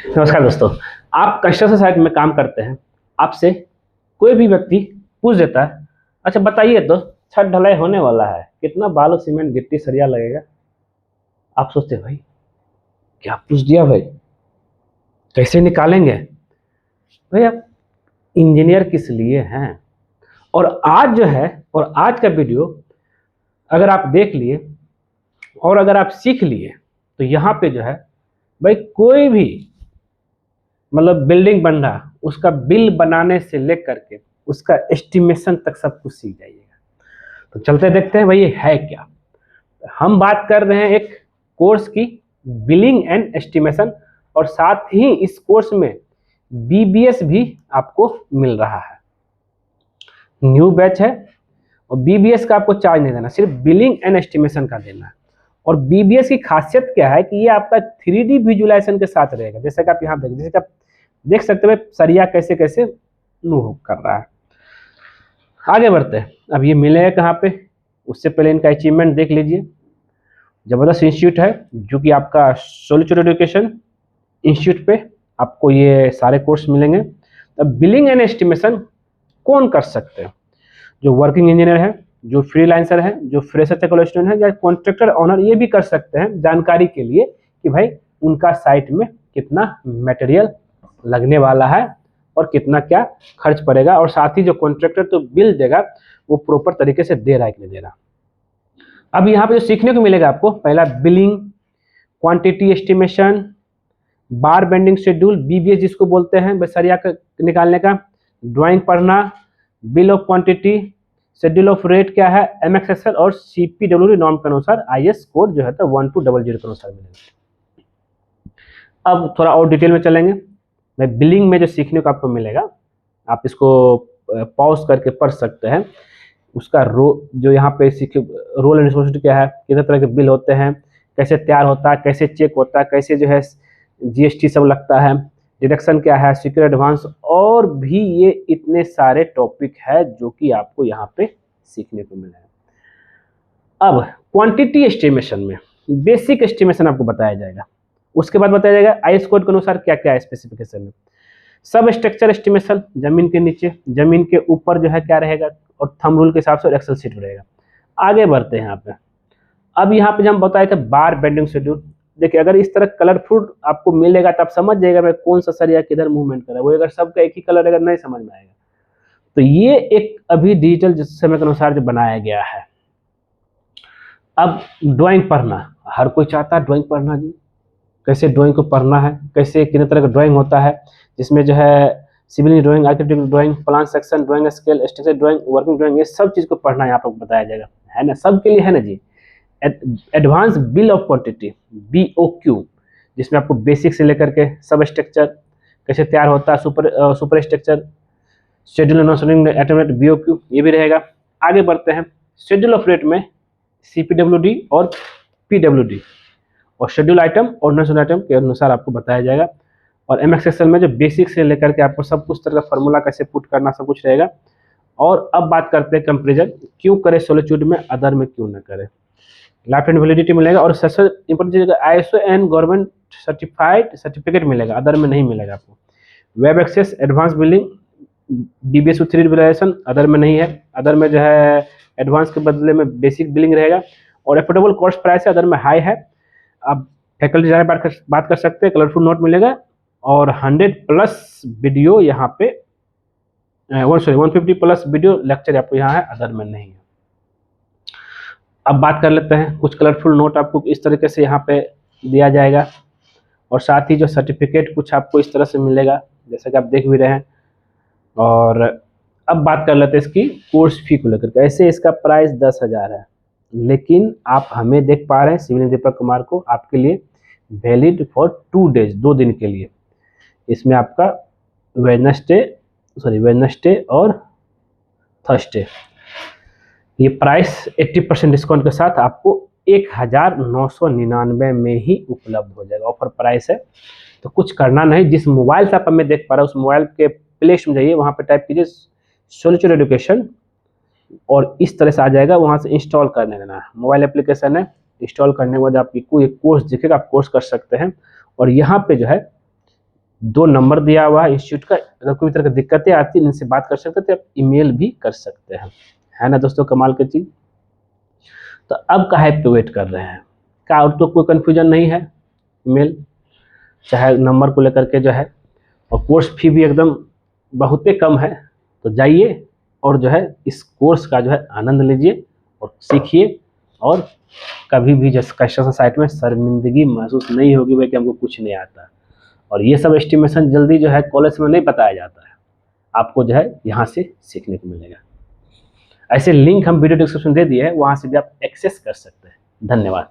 नमस्कार दोस्तों। आप कंस्ट्रक्शन साइट में काम करते हैं। आपसे कोई भी व्यक्ति पूछ देता है, अच्छा बताइए तो छत ढलाई होने वाला है, कितना बालू सीमेंट गिट्टी सरिया लगेगा। आप सोचते हैं, भाई क्या पूछ दिया, भाई कैसे निकालेंगे। भाई आप इंजीनियर किस लिए हैं। और आज जो है, और आज का वीडियो अगर आप देख लिए और अगर आप सीख लिए तो यहाँ पे जो है भाई कोई भी मतलब बिल्डिंग बन रहा, उसका बिल बनाने से लेकर के उसका एस्टिमेशन तक सब कुछ सीख जाइएगा। तो चलते देखते हैं भाई ये है क्या। हम बात कर रहे हैं एक कोर्स की, बिलिंग एंड एस्टिमेशन, और साथ ही इस कोर्स में बीबीएस भी आपको मिल रहा है। न्यू बैच है और बीबीएस का आपको चार्ज नहीं देना, सिर्फ बिलिंग एंड एस्टिमेशन का देना है। और बीबीएस की खासियत क्या है कि ये आपका 3D विजुअलाइजेशन के साथ रहेगा। जैसे कि आप यहाँ देख, जैसे कि आप देख सकते हो सरिया कैसे कैसे मूव कर रहा है। आगे बढ़ते हैं। अब ये मिलेगा कहाँ पे, उससे पहले इनका अचीवमेंट देख लीजिए। जबरदस्त इंस्टीट्यूट है जो कि आपका सोलिचुड एजुकेशन इंस्टीट्यूट पे आपको ये सारे कोर्स मिलेंगे। अब बिलिंग एंड एस्टिमेशन कौन कर सकते हैं, जो वर्किंग इंजीनियर है, जो फ्रीलांसर है, जो फ्रेशर टेक्निकल स्टूडेंट है, या कॉन्ट्रैक्टर ओनर, ये भी कर सकते हैं जानकारी के लिए कि भाई उनका साइट में कितना मटेरियल लगने वाला है और कितना क्या खर्च पड़ेगा, और साथ ही जो कॉन्ट्रैक्टर तो बिल देगा वो प्रॉपर तरीके से दे रहा है कि नहीं दे रहा। अब यहाँ पे जो सीखने को मिलेगा आपको, पहला बिलिंग, क्वांटिटी एस्टिमेशन, बार बेंडिंग शेड्यूल, बीबीएस जिसको बोलते हैं सरिया निकालने का, ड्राइंग पढ़ना, bill of quantity, schedule of rate क्या है, एमएक्सएल और सीपीडब्ल्यूडी नॉर्म के अनुसार आईएस कोड जो है तो 1200 के अनुसार मिलेगा। अब थोड़ा और डिटेल में चलेंगे। मैं बिलिंग में जो सीखने को आपको मिलेगा, आप इसको पॉज करके पढ़ सकते हैं। उसका जो यहाँ पे सीखे रोल एंड रिस्पॉन्सिबिलिटी क्या है, कितने तरह के बिल होते हैं, कैसे तैयार होता है, कैसे चेक होता है, कैसे जो है जीएसटी सब लगता है, डिडक्शन क्या है, सिक्योर एडवांस, और भी ये इतने सारे टॉपिक है जो कि आपको यहाँ पे सीखने को मिले हैं। अब क्वांटिटी एस्टिमेशन में बेसिक एस्टिमेशन आपको बताया जाएगा। उसके बाद बताया जाएगा आईएस कोड के अनुसार क्या क्या है स्पेसिफिकेशन में। सब स्ट्रक्चर एस्टिमेशन, जमीन के नीचे, जमीन के ऊपर जो है क्या रहेगा, और थंब रूल के हिसाब से एक्सेल शीट रहेगा। आगे बढ़ते हैं यहाँ पे। अब यहाँ पे हम बताए थे बार बेंडिंग शेड्यूल। देखिए अगर इस तरह कलरफुल आपको मिलेगा तो आप समझ जाएगा मैं कौन सा सरिया किधर मूवमेंट कर रहा है। वो अगर सबका एक ही कलर अगर नहीं समझ में आएगा, तो ये एक अभी डिजिटल समय के अनुसार जो बनाया गया है। अब ड्राइंग पढ़ना, हर कोई चाहता है ड्राइंग पढ़ना जी, कैसे ड्राइंग को पढ़ना है, कैसे कितने तरह का ड्राइंग होता है, जिसमें जो है civil drawing, architecture drawing, plan section drawing, scale, structure drawing, working drawing, ये सब चीज़ को पढ़ना यहाँ पर बताया जाएगा, है ना, सबके लिए है ना जी। Advance bill of quantity, BOQ, जिसमें आपको बेसिक से लेकर के सब स्ट्रक्चर कैसे तैयार होता है, super structure, schedule non schedule estimate, BOQ, ये भी रहेगा। आगे बढ़ते हैं। शेड्यूल ऑफ रेट में CPWD और PWD, और शेड्यूल आइटम और नॉन शेड्यूल आइटम के अनुसार आपको बताया जाएगा। और MXXL में जो बेसिक से लेकर के आपको सब कुछ तरह का फार्मूला कैसे पुट करना सब कुछ रहेगा। और अब बात करते हैं कंपेरिजन, क्यों करें सोलिट्यूड में, अदर में क्यों ना करें। लाइफ एंड वैलिडिटी मिलेगा, और सबसे इंपॉर्टेंट चीज ISO and government certified certificate मिलेगा, अदर में नहीं मिलेगा आपको। Web access, advance billing, BBS 3D visualisation other में नहीं है। अदर में जो है एडवांस के बदले में बेसिक बिलिंग रहेगा, और एफोर्डेबल कॉस्ट प्राइस है, अदर में हाई है। आप फैकल्टी जाने बात कर सकते हैं, कलरफुल नोट मिलेगा, और 100+ वीडियो यहाँ पे 150+ वीडियो लेक्चर आपको यहाँ है, अदर में नहीं है। अब बात कर लेते हैं, कुछ कलरफुल नोट आपको इस तरीके से यहाँ पे दिया जाएगा, और साथ ही जो सर्टिफिकेट कुछ आपको इस तरह से मिलेगा जैसा कि आप देख भी रहे हैं। और अब बात कर लेते हैं इसकी कोर्स फी को लेकर के। ऐसे इसका प्राइस 10,000 है, लेकिन आप हमें देख पा रहे हैं सिविल दीपक कुमार को, आपके लिए वैलिड फॉर 2 डेज, 2 दिन के लिए। इसमें आपका वेडनेसडे और थर्सडे, ये प्राइस 80% डिस्काउंट के साथ आपको 1999 में ही उपलब्ध हो जाएगा। ऑफर प्राइस है, तो कुछ करना नहीं। जिस मोबाइल से आप हमें देख पा रहे हैं उस मोबाइल के प्ले स्टोर में जाइए, वहाँ पे टाइप कीजिए सोलिट्यूड एजुकेशन, और इस तरह से आ जाएगा। वहाँ से इंस्टॉल करने देना है, मोबाइल एप्लीकेशन है। इंस्टॉल करने के बाद आपको एक कोर्स दिखेगा, आप कोर्स कर सकते हैं। और यहाँ पे जो है 2 नंबर दिया हुआ है इंस्टीट्यूट का, अगर कोई तरह की दिक्कतें आती हैं इनसे बात कर सकते हैं, तो आप ईमेल भी कर सकते हैं। है ना दोस्तों कमाल की चीज़। तो अब काहे पे वेट कर रहे हैं, क्या और तो कोई कन्फ्यूजन नहीं है, ईमेल चाहे नंबर को लेकर के जो है, और कोर्स फी भी एकदम बहुत ही कम है। तो जाइए और जो है इस कोर्स का जो है आनंद लीजिए और सीखिए, और कभी भी जैसे कस्टमर साइट में शर्मिंदगी महसूस नहीं होगी भाई कि हमको कुछ नहीं आता। और ये सब एस्टिमेशन जल्दी जो है कॉलेज में नहीं बताया जाता है, आपको जो है यहाँ से सीखने को मिलेगा। ऐसे लिंक हम वीडियो डिस्क्रिप्शन दे दिए हैं, वहाँ से भी आप एक्सेस कर सकते हैं। धन्यवाद।